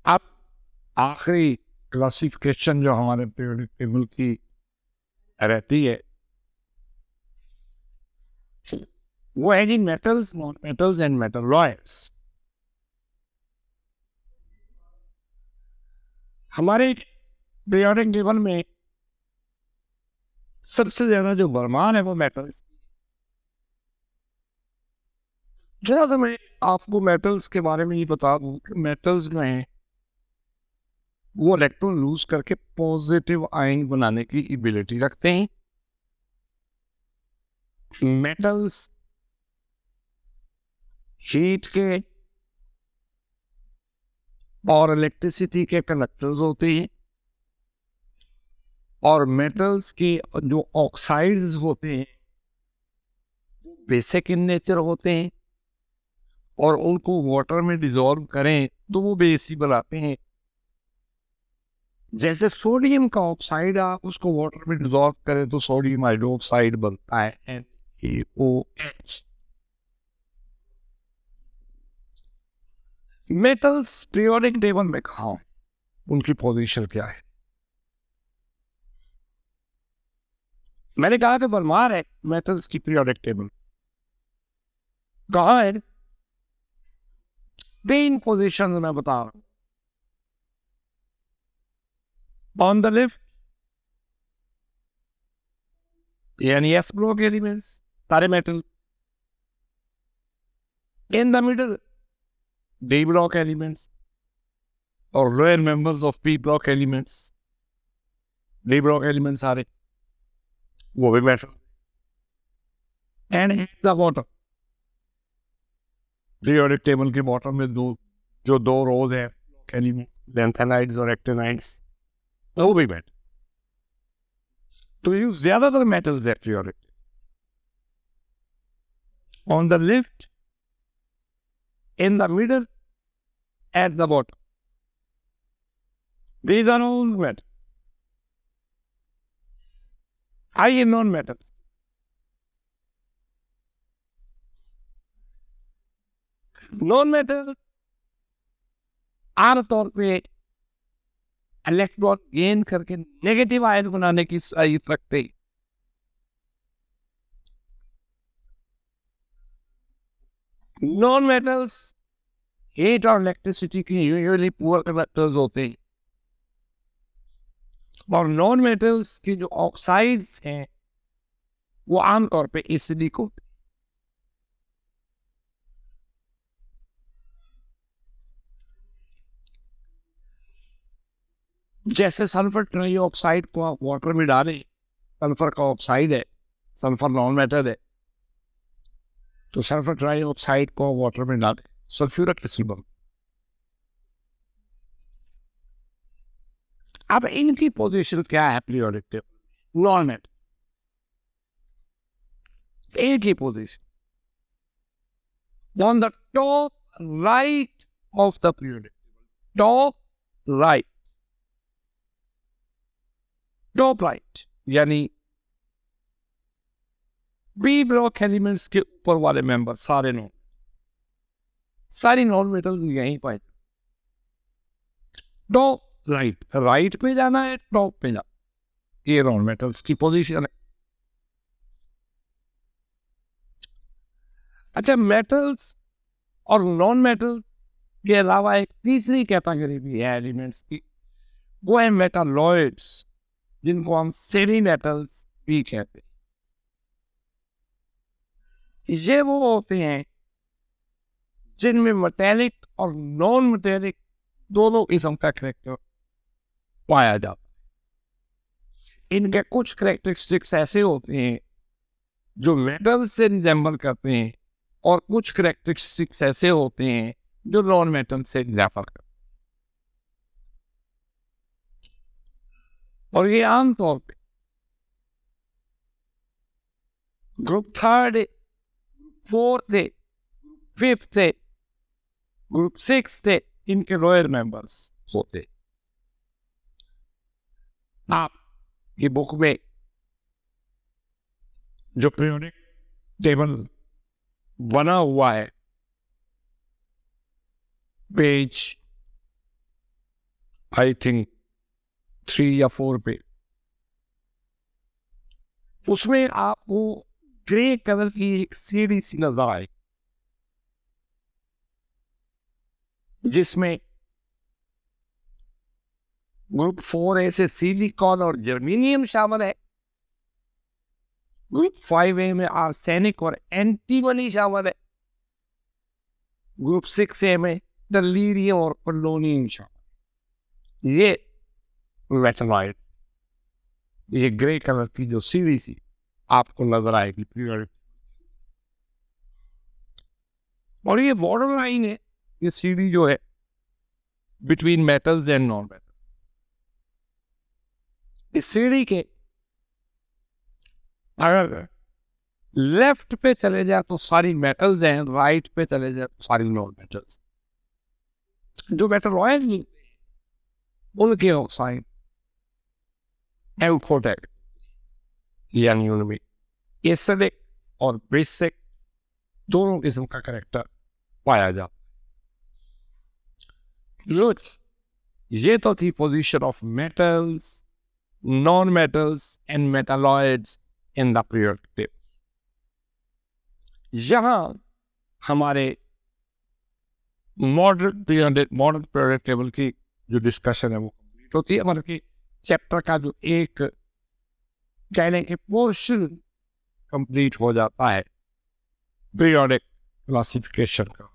अब आखिरी क्लासिफिकेशन जो हमारे पीरियोडिक टेबल की रहती है वो है जी metals, non metals and metalloids. हमारे पीरियोडिक टेबल में सबसे ज्यादा जो बरमान है वो मेटल्स। जरा सा मैं आपको मेटल्स के बारे में ये बता दूं कि मेटल्स जो हैं वो इलेक्ट्रॉन लूज करके पॉजिटिव आयन बनाने की एबिलिटी रखते हैं। मेटल्स हीट के और इलेक्ट्रिसिटी के कंडक्टर्स होते हैं, और मेटल्स के जो ऑक्साइड्स होते हैं बेसिक इन नेचर होते हैं, और उनको वाटर में डिसॉल्व करें तो वो बेस ही बनाते हैं। जैसे सोडियम का ऑक्साइड आप उसको वाटर में डिसॉल्व करें तो सोडियम हाइड्रोक्साइड बनता है NaOH। मेटल्स पीरियोडिक टेबल में कहाँ, उनकी पोजीशन क्या है? मैंने कहा कि बरमार है मेटल्स की पीरियोडिक टेबल। कहाँ है? तीन पोजीशन मैं बता रहा हूं। ऑन द लेफ्ट यानी एस ब्लॉक एलिमेंट्स, सारे metal. In the middle D block elements और lower members of P block elements. D block elements सारे वो भी metal. And the bottom periodic table के बॉटम में जो दो रोज है एलिमेंट्स, लैंथेनाइड्स और एक्टिनाइड्स, वो भी मेटल। तो ये ज्यादातर मेटल्स है periodic. On the left, in the middle, at the bottom. These are all metals. High in non-metals. Non-metals आमतौर पे इलेक्ट्रॉन गेन करके नेगेटिव आयन बनाने की साइज रखते हैं। नॉन मेटल्स हीट और इलेक्ट्रिसिटी की यूजुअली पुअर कंडक्टर्स होते हैं, और नॉन मेटल्स की जो ऑक्साइड्स हैं वो आमतौर पे एसिडिक होते हैं। जैसे सल्फर ट्राइऑक्साइड को आप वाटर में डालें, सल्फर का ऑक्साइड है, सल्फर नॉन मेटल है, तो सल्फर ट्राइऑक्साइड को वाटर में डालें, सल्फ्यूरिक एसिड बनता है। अब इनकी पोजीशन क्या है पीरियोडिक टेबल? नॉन मेटल एक ही position on the top right of the periodic table. Top right, top right यानी बी ब्लॉक एलिमेंट्स के ऊपर वाले मेंबर सारे नॉन, सारी नॉन मेटल्स यहीं पाए। टॉप राइट, राइट पे जाना है, टॉप पे जाना, ये नॉन मेटल्स की पोजीशन है। अच्छा, मेटल्स और नॉन मेटल्स के अलावा एक तीसरी कैटेगरी भी है एलिमेंट्स की, वो है मेटालॉइड्स, जिनको हम सेमी मेटल्स भी कहते हैं। ये वो होते हैं जिनमें मेटेलिक और नॉन मेटेलिक दोनों किस्म का करैक्टर पाया जाता है। इनके कुछ करैक्टरिस्टिक्स ऐसे होते हैं जो मेटल से रिजेंबल करते हैं, और कुछ करैक्टरिस्टिक्स ऐसे होते हैं जो नॉन मेटल से रिजेंबल करते हैं। और ये आमतौर पे ग्रुप थर्ड है, फोर्थ है, फिफ्थ है, ग्रुप सिक्स है, इनके लोअर मेंबर्स होते। आप की बुक में जो पीरियोडिक टेबल बना हुआ है पेज आई थिंक 3 या 4 पे, उसमें आपको ग्रे कलर की एक सीढ़ी सी नजर आए जिसमें ग्रुप 4A से सिलिकॉन और जर्मेनियम शामिल है। ग्रुप 5A में आर्सेनिक और एंटीमनी शामिल है। ग्रुप 6A में टर्लीरियम और पोलोनियम शामिल। ये मेटलॉइड, ये ग्रे कलर की जो सीरीज थी आपको नजर आएगी पीरियड, और ये बॉर्डर लाइन है, ये सीढ़ी जो है between metals and non metals. इस सीढ़ी के अगर लेफ्ट पे चले जाए तो सारी मेटल्स हैं, राइट पे चले जाए तो सारी नॉन मेटल्स। जो मेटलॉइड उनके ऑक्साइड एम्फोटेट यानी उनमें एसिडिक और बेसिक दोनों किस्म का कैरेक्टर पाया जाता है। ये तो थी position of metals, non metals and metalloids in the periodic table. यहां हमारे मॉडर्न पीरियोडिक टेबल की जो डिस्कशन है वो कंप्लीट होती है। मतलब कि चैप्टर का जो एक कहने के पोर्शन कंप्लीट हो जाता है पीरियोडिक क्लासिफिकेशन का।